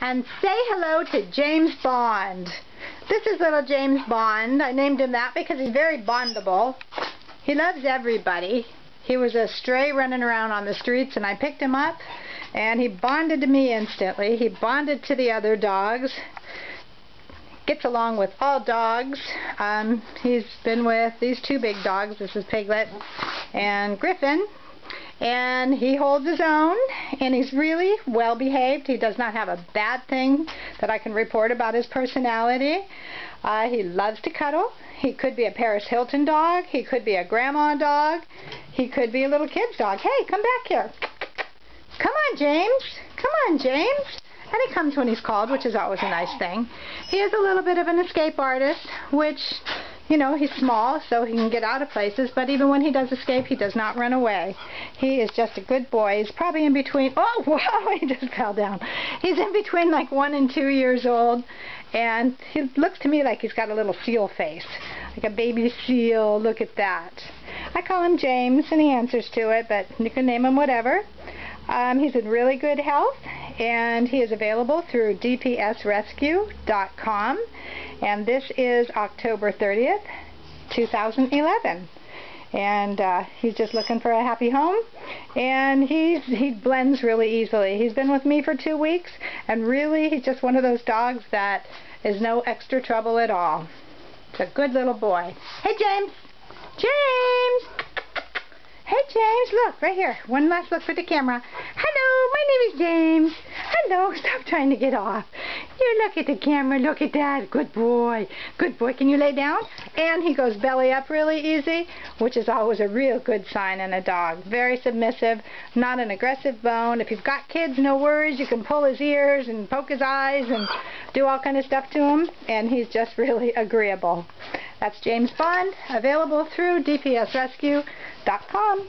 and say hello to James Bond. This is little James Bond. I named him that because he's very bondable. He loves everybody. He was a stray running around on the streets, and I picked him up, and he bonded to me instantly. He bonded to the other dogs. Gets along with all dogs. He's been with these two big dogs. This is Piglet and Griffin. And he holds his own, and he's really well behaved. He does not have a bad thing that I can report about his personality. He loves to cuddle. He could be a Paris Hilton dog. He could be a grandma dog. He could be a little kid's dog. Hey, come back here. Come on, James. Come on, James. And he comes when he's called, which is always a nice thing. He is a little bit of an escape artist, which, you know, he's small, so he can get out of places, but even when he does escape, he does not run away. He is just a good boy. He's probably in between, oh, wow, he just fell down. He's in between like 1 and 2 years old, and he looks to me like he's got a little seal face, like a baby seal. Look at that. I call him James, and he answers to it, but you can name him whatever. He's in really good health, and he is available through dpsrescue.com, and this is October 30th, 2011. And he's just looking for a happy home, and he blends really easily. He's been with me for 2 weeks, and really he's just one of those dogs that is no extra trouble at all. It's a good little boy. Hey, James! James! Hey, James, look, right here. One last look for the camera. Hello, my name is James. Hello, stop trying to get off. You look at the camera, look at that. Good boy. Good boy. Can you lay down? And he goes belly up really easy, which is always a real good sign in a dog. Very submissive, not an aggressive bone. If you've got kids, no worries. You can pull his ears and poke his eyes and do all kind of stuff to him, and he's just really agreeable. That's James Bond, available through dpsrescue.com.